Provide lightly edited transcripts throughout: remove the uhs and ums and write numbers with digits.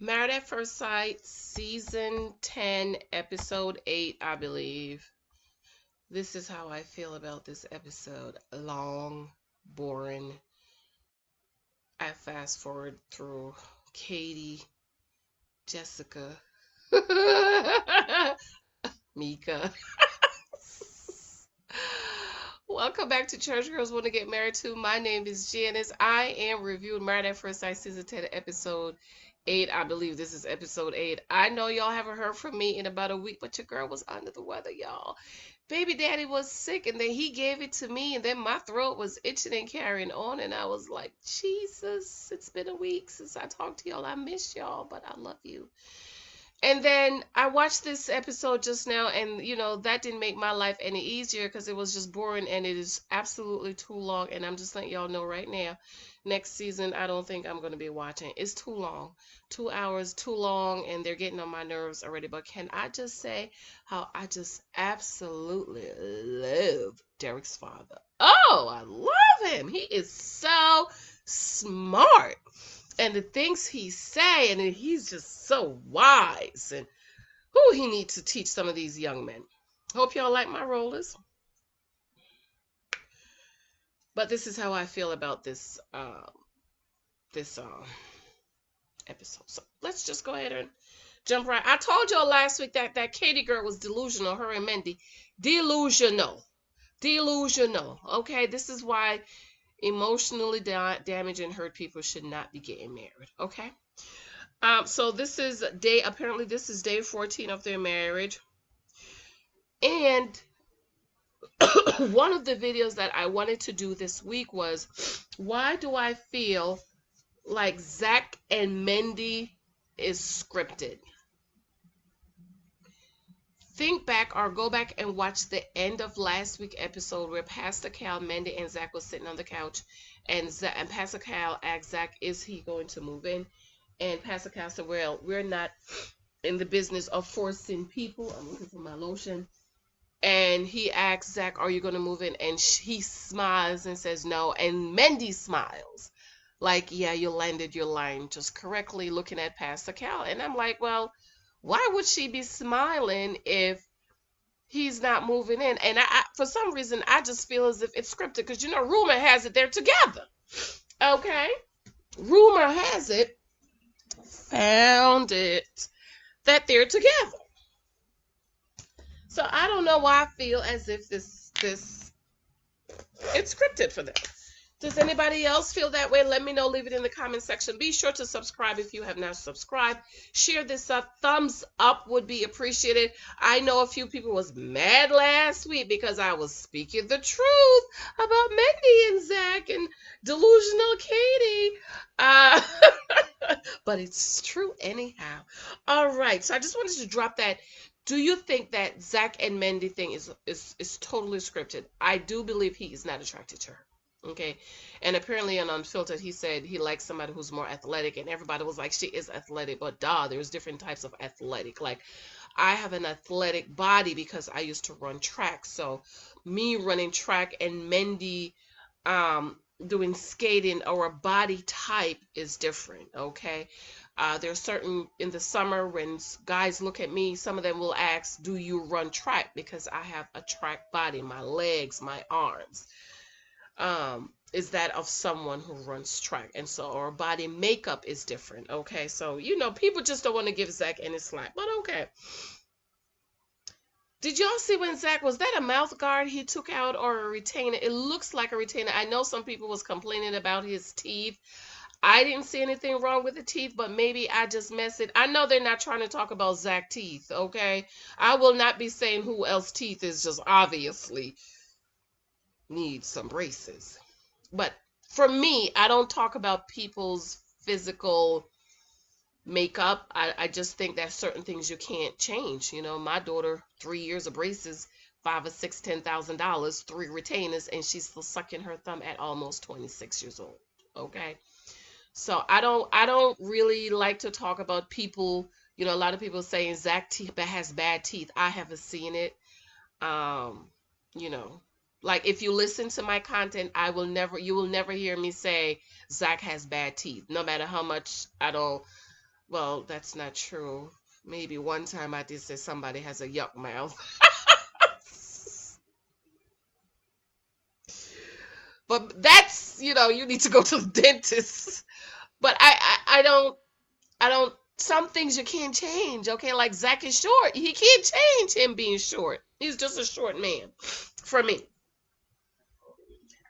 Married at First Sight, Season 10, Episode 8, I believe. This is how I feel about this episode. Long, boring. I fast forward through Katie, Jessica, Mika. Welcome back to Church Girls Want to Get Married To. My name is Janice. I am reviewing Married at First Sight Season 10, Episode 8. I believe this is Episode 8. I know y'all haven't heard from me in about a week, but your girl was under the weather, y'all. Baby daddy was sick, and then he gave it to me, and then my throat was itching and carrying on, and I was like, Jesus, it's been a week since I talked to y'all. I miss y'all, but I love you. And then I watched this episode just now, and that didn't make my life any easier because it was just boring and it is absolutely too long. And I'm just letting y'all know right now, next season, I don't think I'm going to be watching. It's too long. 2 hours, too long, and they're getting on my nerves already. But can I just say how I just absolutely love Derek's father? Oh, I love him. He is so smart, and the things he say, and he's just so wise, and who he needs to teach some of these young men. Hope y'all like my rollers. But this is how I feel about this episode. So let's just go ahead and jump right. I told y'all last week that Katie girl was delusional. Her and Mindy, delusional. Okay, this is why emotionally damaged and hurt people should not be getting married. Okay. So apparently this is day 14 of their marriage. And one of the videos that I wanted to do this week was, why do I feel like Za'Tch and Mindy is scripted? Think back or go back and watch the end of last week's episode where Pastor Cal, Mindy, and Za'Tch was sitting on the couch, and Pastor Cal asked Za'Tch, is he going to move in? And Pastor Cal said, well, we're not in the business of forcing people. I'm looking for my lotion. And he asks Za'Tch, are you going to move in? And he smiles and says no. And Mindy smiles like, yeah, you landed your line just correctly, looking at Pastor Cal. And I'm like, well, why would she be smiling if he's not moving in? And for some reason, I just feel as if it's scripted because, rumor has it they're together. Okay? Rumor has it, found it, that they're together. So I don't know why I feel as if this it's scripted for them. Does anybody else feel that way? Let me know. Leave it in the comment section. Be sure to subscribe if you have not subscribed. Share this up. Thumbs up would be appreciated. I know a few people was mad last week because I was speaking the truth about Mindy and Za'Tch and delusional Katie. But it's true anyhow. All right. So I just wanted to drop that. Do you think that Za'Tch and Mindy thing is totally scripted? I do believe he is not attracted to her. Okay, and apparently on Unfiltered he said he likes somebody who's more athletic, and everybody was like, she is athletic, but there's different types of athletic. Like, I have an athletic body because I used to run track, so me running track and Mindy doing skating, or a body type is different. Okay, there's certain, in the summer when guys look at me, some of them will ask, do you run track? Because I have a track body, my legs, my arms is that of someone who runs track, and so our body makeup is different. Okay, so people just don't want to give Za'Tch any slack, but okay. Did y'all see when Za'Tch, was that a mouth guard he took out or a retainer? It looks like a retainer. I know some people was complaining about his teeth. I didn't see anything wrong with the teeth, but maybe I just messed it. I know they're not trying to talk about Za'Tch teeth, okay? I will not be saying who else teeth is just obviously need some braces. But for me, I don't talk about people's physical makeup. I just think that certain things you can't change. My daughter, 3 years of braces, $5 or $6, $10,000, 3 retainers, and she's still sucking her thumb at almost 26 years old. Okay, so I don't really like to talk about people. A lot of people saying Za'Tch has bad teeth. I haven't seen it. You know, like, if you listen to my content, you will never hear me say Za'Tch has bad teeth, no matter how much I don't Well, that's not true. Maybe one time I did say somebody has a yuck mouth. But that's, you need to go to the dentist. But I don't, some things you can't change, okay? Like Zach is short. He can't change him being short. He's just a short man for me.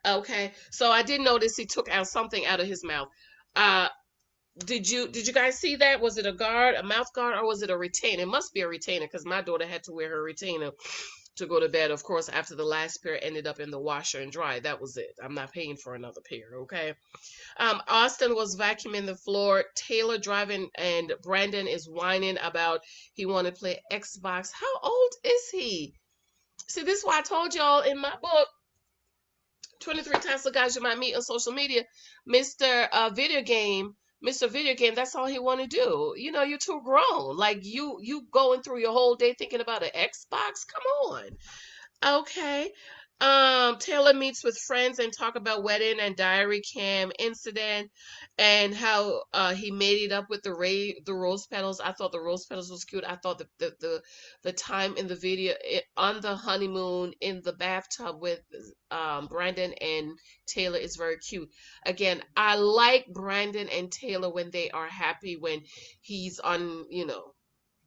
Okay. So I did notice he took out something out of his mouth. Uh, did you guys see that? Was it a guard, a mouth guard, or was it a retainer? It must be a retainer because my daughter had to wear her retainer to go to bed. Of course, after the last pair ended up in the washer and dry. That was it. I'm not paying for another pair, okay? Austin was vacuuming the floor. Taylor driving, and Brandon is whining about he wanted to play Xbox. How old is he? See, this is why I told y'all in my book, 23 Tesla guys you might meet on social media, Mr. Video Game. Mr. Video Game, that's all he want to do. You're too grown. Like you going through your whole day thinking about an Xbox? Come on. Okay. Taylor meets with friends and talk about wedding and diary cam incident and how he made it up with the rose petals. I thought the rose petals was cute. I thought the time in the video on the honeymoon in the bathtub with Brandon and Taylor is very cute. Again, I like Brandon and Taylor when they are happy, when he's on,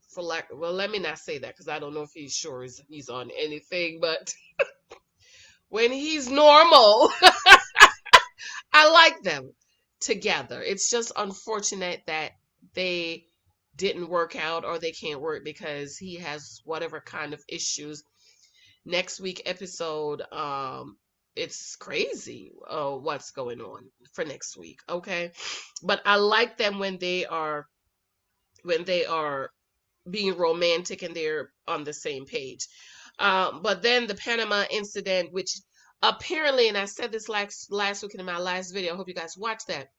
for lack, well, let me not say that because I don't know if he's sure he's on anything, but when he's normal, I like them together. It's just unfortunate that they didn't work out or they can't work because he has whatever kind of issues. Next week episode, it's crazy what's going on for next week, okay? But I like them when they are being romantic and they're on the same page. But then the Panama incident, which apparently, and I said this last week in my last video, I hope you guys watched that.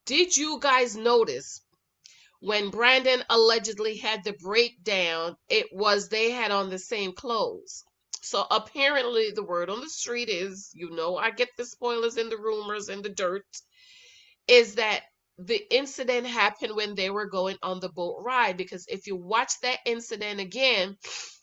Did you guys notice when Brandon allegedly had the breakdown, it was they had on the same clothes? So apparently the word on the street is, I get the spoilers and the rumors and the dirt, is that the incident happened when they were going on the boat ride. Because if you watch that incident again,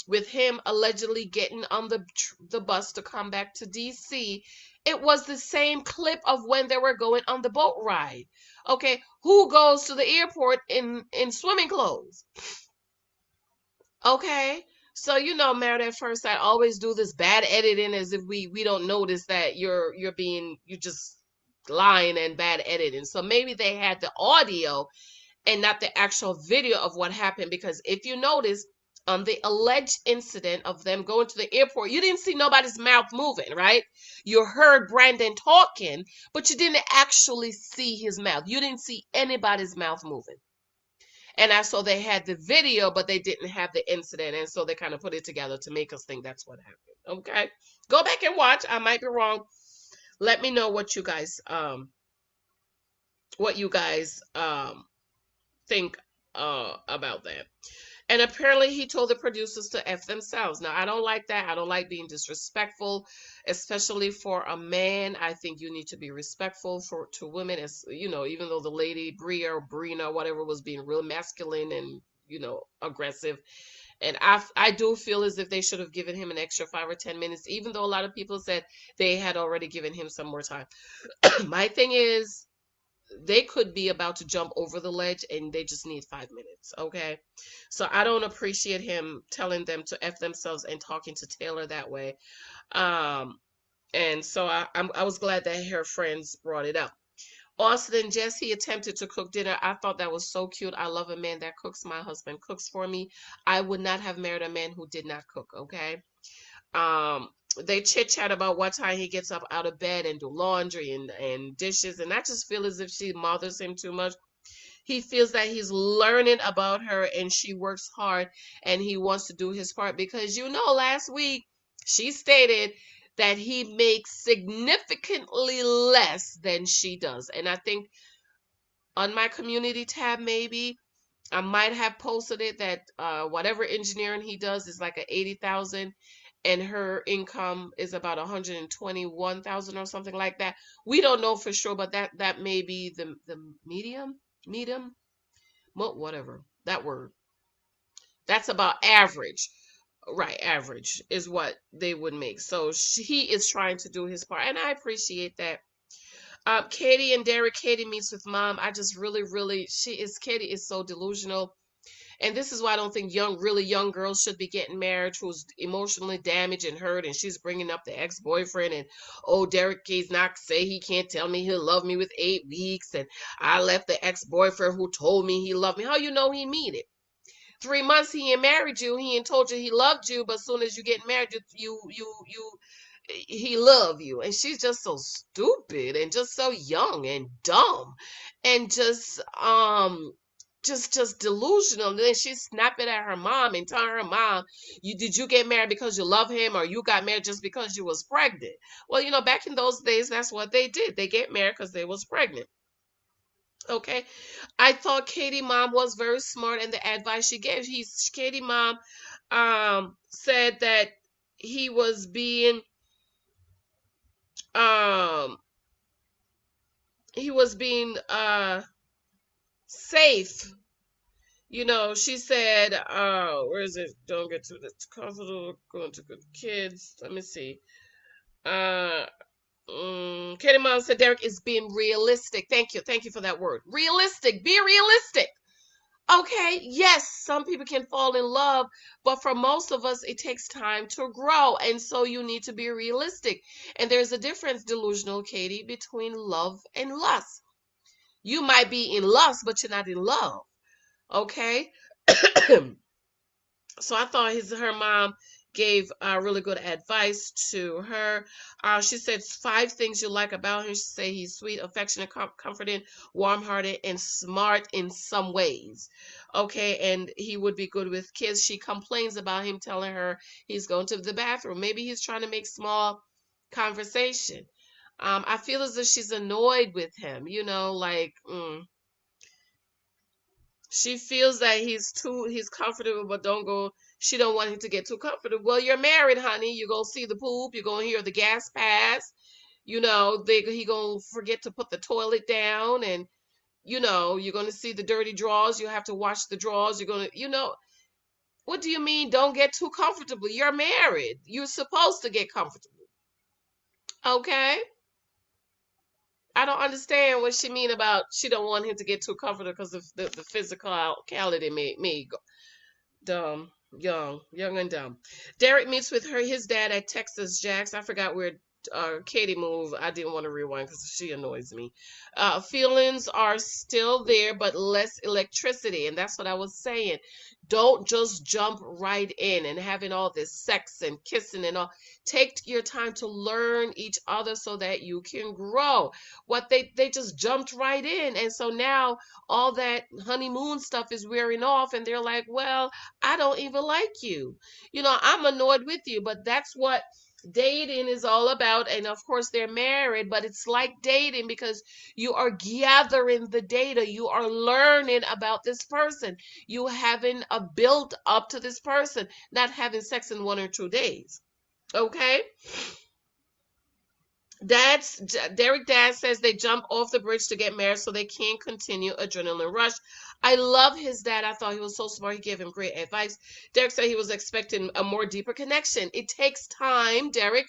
with him allegedly getting on the bus to come back to DC, it was the same clip of when they were going on the boat ride. Okay, who goes to the airport in swimming clothes? Okay. So Married at First Sight always do this bad editing as if we don't notice that you're just lying and bad editing. So maybe they had the audio and not the actual video of what happened, because if you notice on the alleged incident of them going to the airport, you didn't see nobody's mouth moving, right? You heard Brandon talking, but you didn't actually see his mouth. You didn't see anybody's mouth moving. And I saw they had the video, but they didn't have the incident. And so they kind of put it together to make us think that's what happened. Okay. Go back and watch. I might be wrong. Let me know what you guys think about that. And apparently he told the producers to F themselves. Now, I don't like that. I don't like being disrespectful, especially for a man. I think you need to be respectful to women, as even though the lady Bria or Brina, whatever, was being real masculine and, aggressive. And I do feel as if they should have given him an extra 5 or 10 minutes, even though a lot of people said they had already given him some more time. My thing is, they could be about to jump over the ledge and they just need 5 minutes, okay? So I don't appreciate him telling them to F themselves and talking to Taylor that way. And so I was glad that her friends brought it up. Austin and Jesse attempted to cook dinner. I thought that was so cute. I love a man that cooks. My husband cooks for me. I would not have married a man who did not cook, okay? They chit chat about what time he gets up out of bed and do laundry and dishes, and I just feel as if she mothers him too much. He feels that he's learning about her and she works hard and he wants to do his part, because last week she stated that he makes significantly less than she does. And I think on my community tab, maybe I might have posted it that whatever engineering he does is like a 80,000 and her income is about 121,000 or something like that. We don't know for sure, but that may be the medium. whatever that word. That's about average. Right, average is what they would make. So he is trying to do his part, and I appreciate that. Katie and Derek. Katie meets with mom. I just really, Katie is so delusional. And this is why I don't think really young girls should be getting married who's emotionally damaged and hurt. And she's bringing up the ex-boyfriend and, oh, Derek K's not say he can't tell me he'll love me with 8 weeks. And I left the ex-boyfriend who told me he loved me. How you know he mean it? 3 months he ain't married you. He ain't told you he loved you. But as soon as you get married, he love you. And she's just so stupid and just so young and dumb and just delusional. And then she's snapping at her mom and telling her mom, you get married because you love him, or you got married just because you was pregnant? Well, back in those days, that's what they did. They get married because they was pregnant. Okay. I thought Katie mom was very smart in the advice she gave. Katie mom said that he was being um he was being safe. She said, where is it? Don't get too comfortable going to good kids. Let me see. Uh, Katie Mom said Derek is being realistic. Thank you. Thank you for that word. Realistic. Be realistic. Okay, yes, some people can fall in love, but for most of us, it takes time to grow. And so you need to be realistic. And there's a difference, delusional Katie, between love and lust. You might be in lust, but you're not in love. Okay? So I thought her mom gave really good advice to her. She said 5 things you like about him. She said he's sweet, affectionate, comforting, warm-hearted, and smart in some ways. Okay, and he would be good with kids. She complains about him telling her he's going to the bathroom. Maybe he's trying to make small conversation. I feel as if she's annoyed with him, like she feels that he's comfortable, but she don't want him to get too comfortable. Well, you're married, honey. You're gonna see the poop, you're gonna hear the gas pass, he gonna forget to put the toilet down, and you're gonna see the dirty drawers. You have to wash the drawers. You're gonna, what do you mean don't get too comfortable? You're married. You're supposed to get comfortable. Okay? I don't understand what she mean about she don't want him to get too comfortable because of the physicality may go dumb, young and dumb. Derek meets with his dad at Texas Jack's. I forgot where Katie moved. I didn't want to rewind because she annoys me. Feelings are still there, but less electricity, and that's what I was saying. Don't just jump right in and having all this sex and kissing and all. Take your time to learn each other so that you can grow. What they just jumped right in, and so now all that honeymoon stuff is wearing off, and they're like, well, I don't even like you. I'm annoyed with you, but that's what dating is all about. And of course they're married, but it's like dating because you are gathering the data, you are learning about this person, you having a build up to this person, not having sex in 1 or 2 days. Okay. Derek dad says they jump off the bridge to get married so they can't continue adrenaline rush. I love his dad. I thought he was so smart. He gave him great advice. Derek said he was expecting a more deeper connection. It takes time, Derek,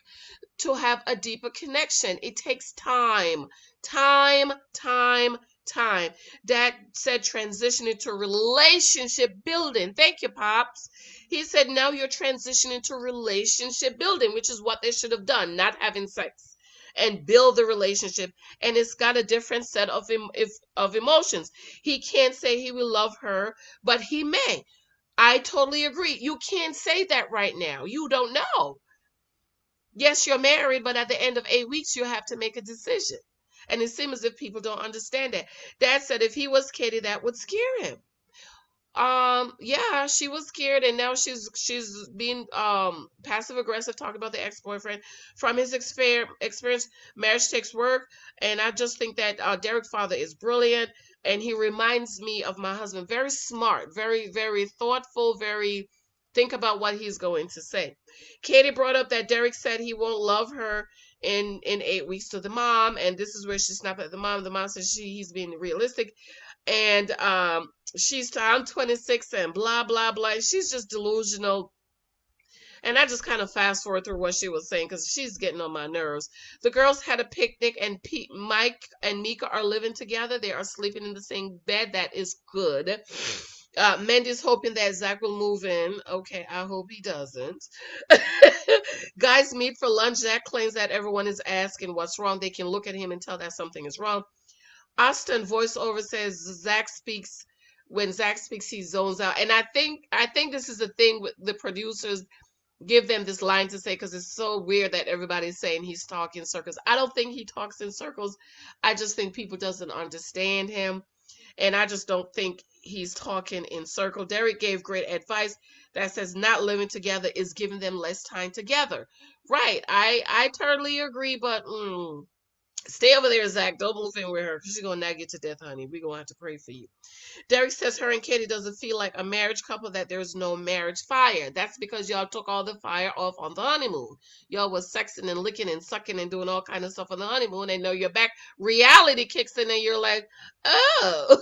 to have a deeper connection. It takes time. Time. Dad said transitioning to relationship building. Thank you, Pops. He said now you're transitioning to relationship building, which is what they should have done, not having sex, and build the relationship. And it's got a different set of emotions. He can't say he will love her, but he may. I totally agree. You can't say that right now. You don't know. Yes, you're married, but at the end of 8 weeks, you have to make a decision. And it seems as if people don't understand that. Dad said if he was Katie, that would scare him. Yeah, she was scared, and now she's being passive aggressive, talking about the ex-boyfriend. From his experience, marriage takes work, and I just think that Derek's father is brilliant, and he reminds me of my husband. Very smart, very, very thoughtful, very think about what he's going to say. Katie brought up that Derek said he won't love her in 8 weeks to the mom, and this is where she snapped at the mom. The mom says he's being realistic. And I'm 26 and blah blah blah. She's just delusional. And I just kind of fast forward through what she was saying because she's getting on my nerves. The girls had a picnic, and Mike and Mika are living together. They are sleeping in the same bed. That is good. Mindy's hoping that Zach will move in. Okay, I hope he doesn't. Guys meet for lunch. Zach claims that everyone is asking what's wrong. They can look at him and tell that something is wrong. Austin voiceover says Zach speaks. When Zach speaks, he zones out. And I think this is the thing with the producers, give them this line to say because it's so weird that everybody's saying he's talking in circles. I don't think he talks in circles. I just think people doesn't understand him, and I just don't think he's talking in circle. Derek gave great advice that says not living together is giving them less time together. Right. I totally agree, but stay over there, Zach. Don't move in with her because she's gonna nag you to death, honey. We're gonna have to pray for you. Derek says her and Katie doesn't feel like a marriage couple, that there's no marriage fire. That's because y'all took all the fire off on the honeymoon. Y'all was sexing and licking and sucking and doing all kind of stuff on the honeymoon, and now you're back. Reality kicks in and you're like, oh,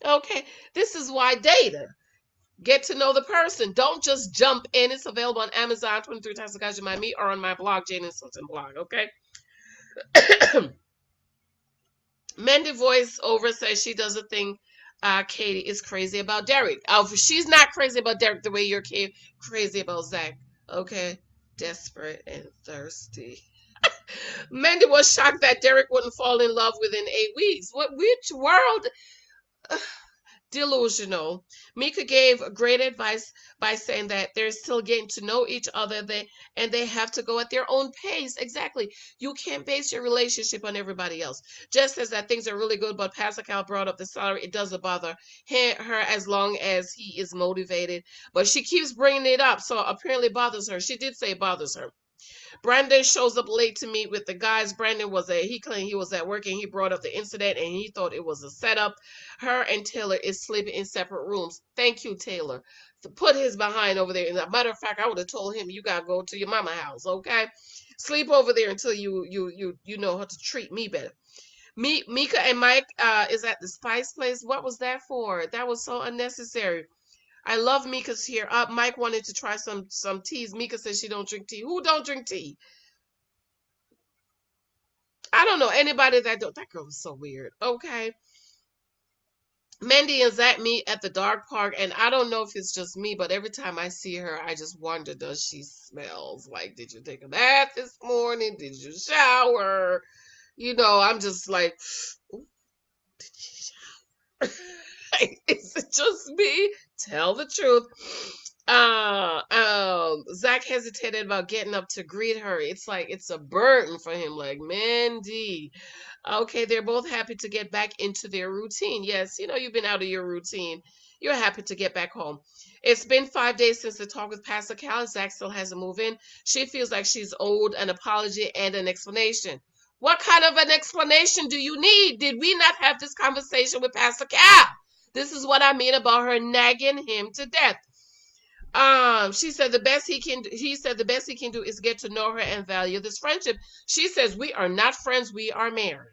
okay. This is why data. Get to know the person. Don't just jump in. It's available on Amazon, 23 Times the Guys You Might Meet, or on my blog, Janice Hylton blog, okay? Mindy voice over says she doesn't think Katie is crazy about Derek. She's not crazy about Derek the way you're crazy about Zach. Okay? Desperate and thirsty. Mindy was shocked that Derek wouldn't fall in love within 8 weeks. Which world? Delusional. Mika gave great advice by saying that they're still getting to know each other, and they have to go at their own pace. Exactly. You can't base your relationship on everybody else. Just says that things are really good, but Pascal brought up the salary. It doesn't bother her as long as he is motivated. But she keeps bringing it up, so apparently it bothers her. She did say it bothers her. Brandon shows up late to meet with the guys. He claimed he was at work and he brought up the incident and he thought it was a setup. Her and Taylor is sleeping in separate rooms. Thank you, Taylor. To put his behind over there. As a matter of fact, I would have told him you gotta go to your mama house, okay? Sleep over there until you know how to treat me better. Mika and Mike is at the Spice Place. What was that for? That was so unnecessary. I love Mika's here. Mike wanted to try some teas. Mika says she don't drink tea. Who don't drink tea? I don't know anybody that don't. That girl was so weird. Okay. Mindy and Zach meet at the dog park, and I don't know if it's just me, but every time I see her, I just wonder, does she smells? Like, did you take a bath this morning? Did you shower? I'm just like, ooh, did you shower? Is it just me? Tell the truth. Zach hesitated about getting up to greet her. It's like it's a burden for him, like Mindy. Okay, they're both happy to get back into their routine. Yes, you've been out of your routine. You're happy to get back home. It's been 5 days since the talk with Pastor Cal. Zach still hasn't moved in. She feels like she's owed an apology and an explanation. What kind of an explanation do you need? Did we not have this conversation with Pastor Cal? This is what I mean about her nagging him to death. She said the best he said the best he can do is get to know her and value this friendship. She says we are not friends, we are married.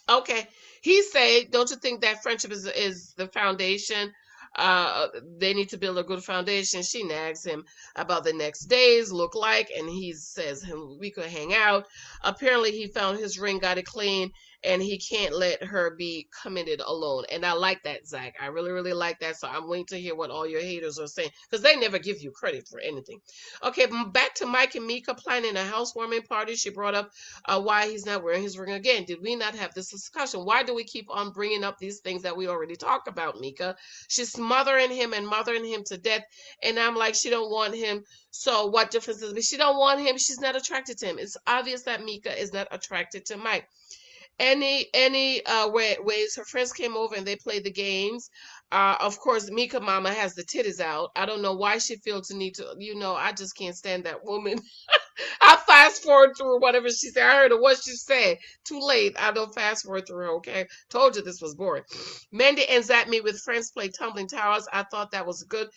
Okay. He said, don't you think that friendship is the foundation? They need to build a good foundation. She nags him about the next days look like, and he says we could hang out. Apparently he found his ring, got it clean, and he can't let her be committed alone. And I like that, Zach. I really, really like that. So I'm waiting to hear what all your haters are saying, because they never give you credit for anything. Okay, back to Mike and Mika planning a housewarming party. She brought up why he's not wearing his ring again. Did we not have this discussion? Why do we keep on bringing up these things that we already talked about, Mika? She's mothering him and mothering him to death, and I'm like, she don't want him. So what difference does it make? She don't want him. She's not attracted to him. It's obvious that Mika is not attracted to Mike. Any ways her friends came over and they played the games. Of course, Mika Mama has the titties out. I don't know why she feels the need to. I just can't stand that woman. I fast forward through whatever she said. I heard of what she said. Too late. I don't fast forward through her, okay? Told you this was boring. Mindy and Zach meet with friends, play tumbling towers. I thought that was good.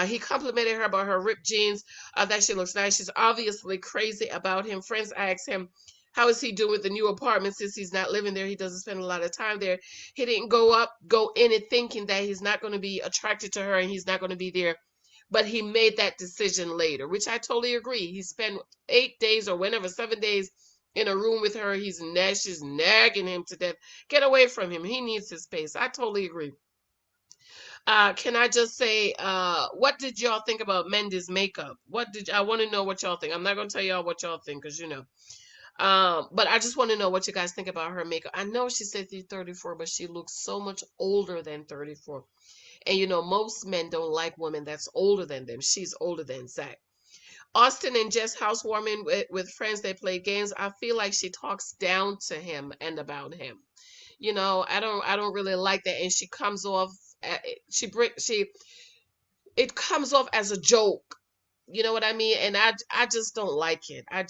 He complimented her about her ripped jeans, that she looks nice. She's obviously crazy about him. Friends asked him How is he doing with the new apartment since he's not living there? He doesn't spend a lot of time there. He didn't go in it thinking that he's not going to be attracted to her and he's not going to be there. But he made that decision later, which I totally agree. He spent 8 days or whenever, 7 days in a room with her. She's nagging him to death. Get away from him. He needs his space. I totally agree. Can I just say, what did y'all think about Mindy's makeup? I want to know what y'all think. I'm not gonna tell y'all what y'all think because you know. But I just want to know what you guys think about her makeup. I know she said she's 34, but she looks so much older than 34. And you know, most men don't like women that's older than them. She's older than Zach. Austin and Jess housewarming with friends, they play games. I feel like she talks down to him and about him. You know, I don't really like that. And she comes off, she it comes off as a joke. You know what I mean? And I just don't like it. I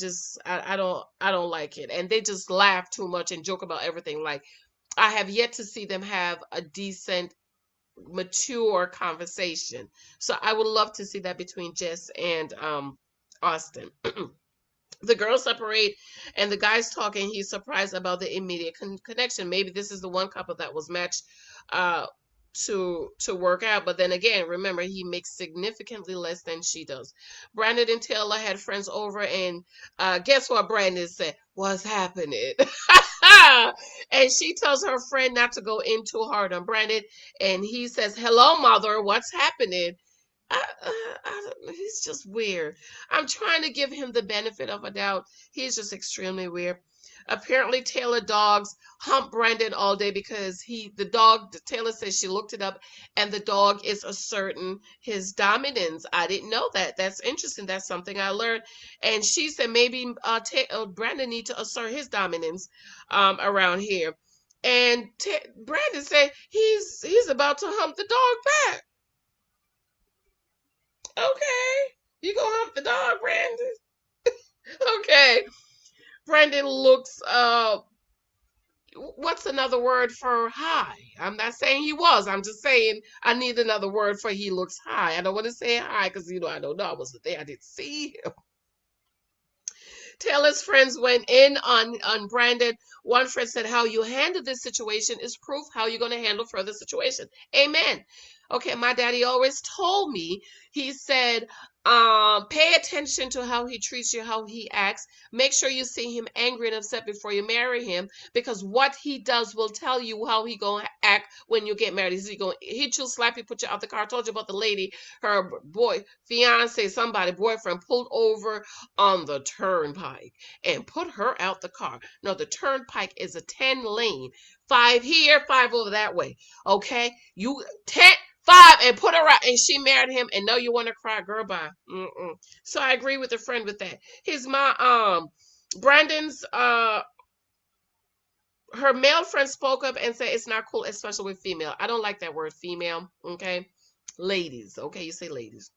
don't like it. And they just laugh too much and joke about everything. Like I have yet to see them have a decent, mature conversation. So I would love to see that between Jess and Austin. The girls separate and the guy's talking. He's surprised about the immediate connection. Maybe this is the one couple that was matched uh to work out, but then again, remember, he makes significantly less than she does. Brandon and Taylor had friends over, and guess what Brandon said? What's happening? And she tells her friend not to go in too hard on Brandon, and he says, hello mother, what's happening? He's just weird. I'm trying to give him the benefit of a doubt. He's just extremely weird. Apparently, Taylor dogs hump Brandon all day because Taylor says she looked it up, and the dog is asserting his dominance. I didn't know that. That's interesting. That's something I learned. And she said maybe Brandon need to assert his dominance around here. And Brandon said he's about to hump the dog back. Okay. You gonna hump the dog, Brandon? Okay. Brandon looks what's another word for high? I'm not saying he was. I'm just saying I need another word for he looks high. I don't want to say high because you know I don't know. I wasn't there. I didn't see him. Taylor's friends went in on Brandon. One friend said, "How you handle this situation is proof how you're going to handle further situation." Amen. Okay, my daddy always told me. He said, "Pay attention to how he treats you, how he acts. Make sure you see him angry and upset before you marry him, because what he does will tell you how he gonna act when you get married. Is he gonna hit you, slap you, put you out the car?" I told you about the lady, her fiance, somebody, boyfriend pulled over on the turnpike and put her out the car. No, the turnpike is a 10 lane. Five here, five over that way. Okay? You 10 5 and put her out, and she married him, and now you want to cry, girl, bye. So I agree with a friend with that. His mom, Brandon's her male friend spoke up and said it's not cool, especially with female. I don't like that word female. Okay? Ladies. Okay, you say ladies.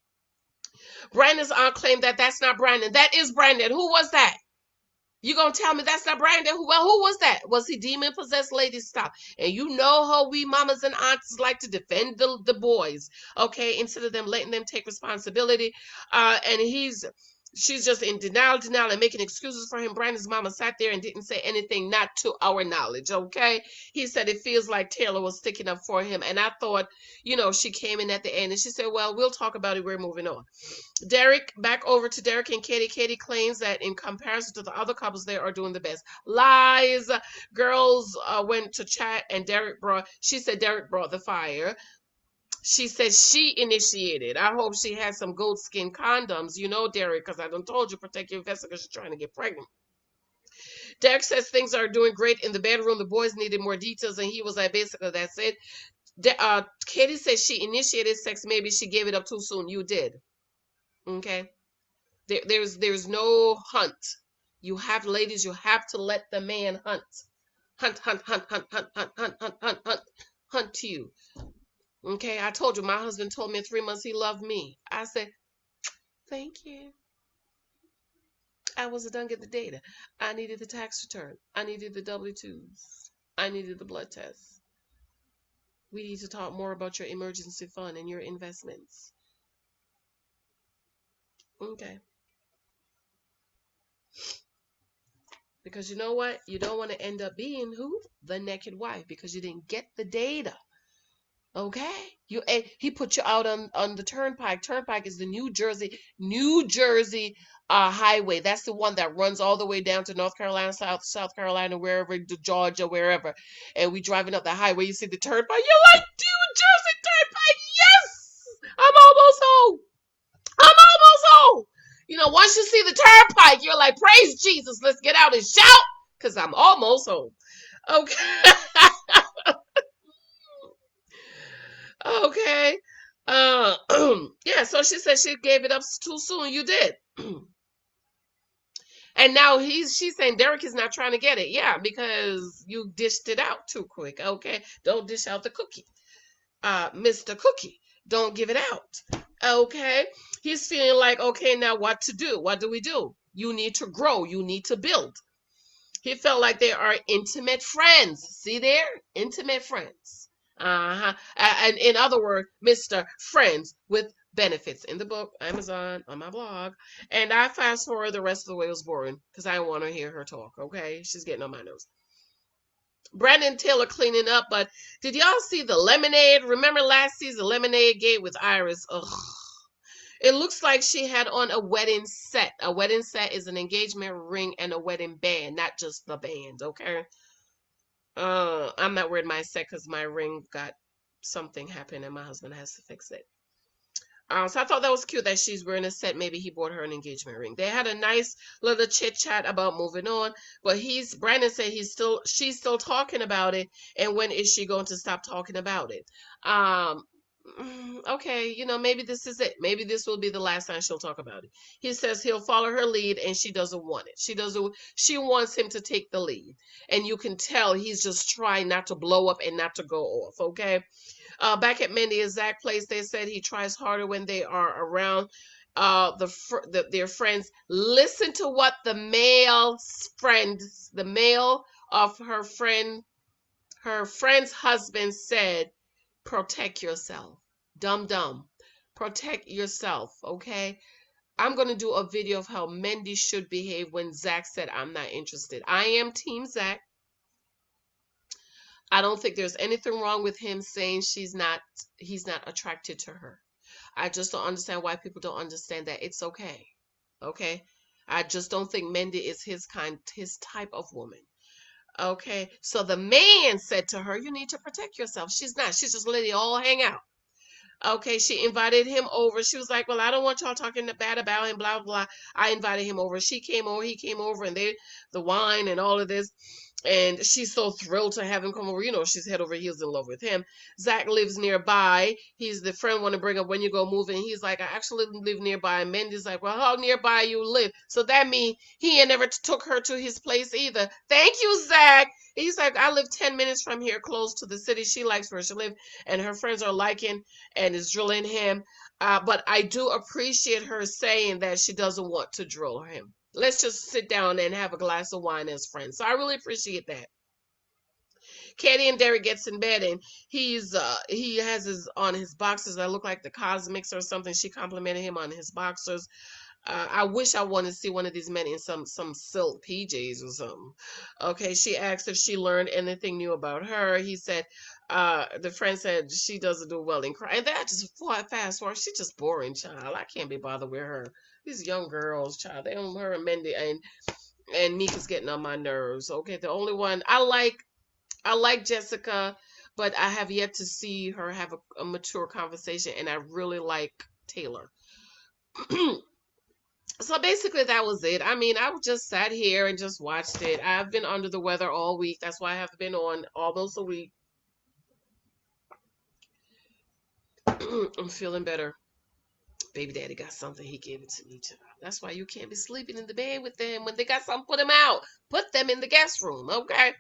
Brandon's aunt claimed that that's not Brandon. That is Brandon. Who was that? You gonna tell me that's not Brandon? Who was that? Was he demon possessed? Ladies, stop. And you know how we mamas and aunts like to defend the boys, okay? Instead of them letting them take responsibility. And she's just in denial, and making excuses for him. Brandon's mama sat there and didn't say anything, not to our knowledge, okay? He said it feels like Taylor was sticking up for him. And I thought, she came in at the end and she said, well, we'll talk about it. We're moving on. Back over to Derek and Katie. Katie claims that in comparison to the other couples, they are doing the best. Lies. Girls went to chat and she said Derek brought the fire. She said she initiated. I hope she had some goat skin condoms, Derek, because I done told you, protect your vessel because you're trying to get pregnant. Derek says things are doing great in the bedroom. The boys needed more details, and he was like, basically, that's it. Katie says she initiated sex. Maybe she gave it up too soon. You did. Okay? There's no hunt. Ladies, you have to let the man hunt. Hunt, hunt, hunt, hunt, hunt, hunt, hunt, hunt, hunt, hunt, hunt you. Okay, I told you, my husband told me in 3 months he loved me. I said, thank you. I wasn't done getting the data. I needed the tax return. I needed the W-2s. I needed the blood tests. We need to talk more about your emergency fund and your investments. Okay. Because you know what? You don't want to end up being who? The naked wife, because you didn't get the data. Okay? He put you out on the turnpike. Turnpike is the New Jersey highway. That's the one that runs all the way down to North Carolina, South Carolina, wherever, Georgia, wherever. And we driving up the highway, you see the turnpike. You're like, New Jersey Turnpike, yes! I'm almost home. I'm almost home. Once you see the turnpike, you're like, praise Jesus, let's get out and shout, because I'm almost home. Okay. Okay. Uh, yeah, so she said she gave it up too soon. You did. And now she's saying Derek is not trying to get it. Yeah, because you dished it out too quick. Okay. Don't dish out the cookie. Mr. Cookie. Don't give it out. Okay. He's feeling like, okay, now what to do? What do we do? You need to grow. You need to build. He felt like they are intimate friends. See there? Intimate friends. Uh-huh. And in other words, Mr. Friends with benefits. In the book, Amazon, on my blog. And I fast forward the rest of the way. It was boring because I want to hear her talk, okay? She's getting on my nerves. Brandon Taylor cleaning up, but did y'all see the lemonade? Remember last season, Lemonade Gate with Iris? Ugh. It looks like she had on a wedding set. A wedding set is an engagement ring and a wedding band, not just the band, okay? I'm not wearing my set because my ring got something happened and my husband has to fix it. So I thought that was cute that she's wearing a set. Maybe he bought her an engagement ring. They had a nice little chit chat about moving on, but Brandon said she's still talking about it, and when is she going to stop talking about it? Um, okay, maybe this is it. Maybe this will be the last time she'll talk about it. He says he'll follow her lead, and she doesn't want it. She wants him to take the lead, and you can tell he's just trying not to blow up and not to go off. Okay. Back at Mindy and Za'Tch place, they said he tries harder when they are around their friends. Listen to what the male of her friend's husband said. Protect yourself. Dum dum. Protect yourself, okay? I'm going to do a video of how Mindy should behave when Za'Tch said, I'm not interested. I am Team Za'Tch. I don't think there's anything wrong with him saying he's not attracted to her. I just don't understand why people don't understand that it's okay. Okay? I just don't think Mindy is his type of woman. Okay? So the man said to her, you need to protect yourself. She's not. She's just letting it all hang out. Okay, she invited him over. She was like, well, I don't want y'all talking bad about him, blah, blah. I invited him over. She came over, he came over, and the wine and all of this. And she's so thrilled to have him come over. She's head over heels in love with him. Za'Tch lives nearby. He's the friend want to bring up when you go moving. He's like, I actually live nearby. And Mindy's like, well, how nearby you live? So that means he ain't never took her to his place either. Thank you, Za'Tch. He's like, I live 10 minutes from here, close to the city. She likes where she lives, and her friends are liking and is drilling him. But I do appreciate her saying that she doesn't want to drill him. Let's just sit down and have a glass of wine as friends. So I really appreciate that. Katie and Derek gets in bed, and he has his boxers that look like the Cosmics or something. She complimented him on his boxers. I wish I wanted to see one of these men in some silk PJs or something. Okay, she asked if she learned anything new about her. He said, the friend said she doesn't do well in crying. And that just fast forward. She's just boring, child. I can't be bothered with her. These young girls, child. They don't her and Mindy and Mika's getting on my nerves. Okay, the only one I like Jessica, but I have yet to see her have a mature conversation, and I really like Taylor. So basically that was it. I mean, I just sat here and just watched it. I've been under the weather all week. That's why I have been on almost a week. I'm feeling better. Baby daddy got something. He gave it to me, child. That's why you can't be sleeping in the bed with them. When they got something, put them out. Put them in the guest room, okay?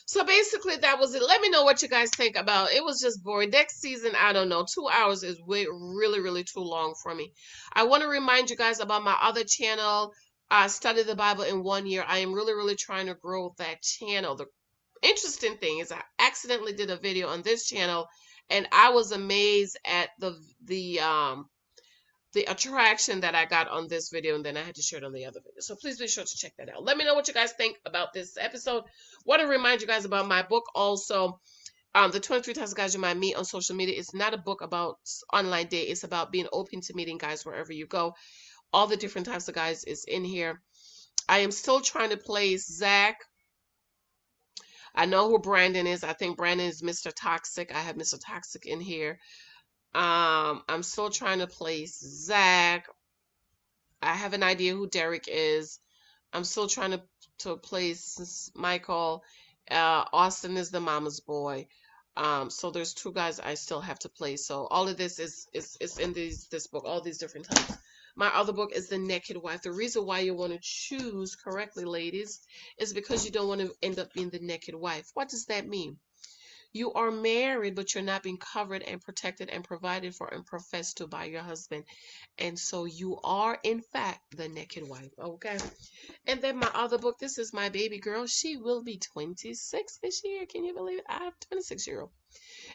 So basically that was it. Let me know what you guys think about it. It was just boring. Next season, I don't know. 2 hours is really, really too long for me. I want to remind you guys about my other channel, Study the Bible in 1 Year. I am really, really trying to grow that channel. The interesting thing is I accidentally did a video on this channel, and I was amazed at the attraction that I got on this video, and then I had to share it on the other video. So please be sure to check that out. Let me know what you guys think about this episode. Want to remind you guys about my book also. The 23 Times Guys You Might Meet on Social Media is not a book about online date. It's about being open to meeting guys wherever you go. All the different types of guys is in here. I am still trying to place Zach. I know who Brandon is. I think Brandon is Mr. Toxic. I have Mr. Toxic in here. I'm still trying to place Zach. I have an idea who Derek is. I'm still trying to place Michael. Austin is the mama's boy. So there's two guys I still have to place. So all of this is in this book, all these different types. My other book is The Naked Wife. The reason why you want to choose correctly, ladies, is because you don't want to end up being the naked wife. What does that mean? You are married, but you're not being covered and protected and provided for and professed to by your husband. And so you are, in fact, the naked wife. Okay? And then my other book, this is my baby girl. She will be 26 this year. Can you believe it? I have a 26-year-old.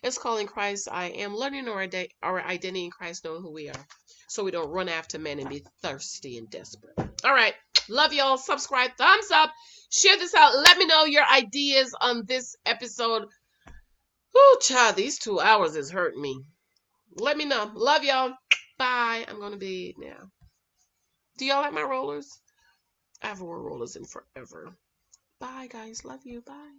It's called In Christ I Am, learning our identity in Christ, knowing who we are, so we don't run after men and be thirsty and desperate. All right. Love y'all. Subscribe, thumbs up, share this out. Let me know your ideas on this episode. Whoo, child, these 2 hours is hurting me. Let me know. Love y'all. Bye. I'm going to be now. Do y'all like my rollers? I haven't worn rollers in forever. Bye, guys. Love you. Bye.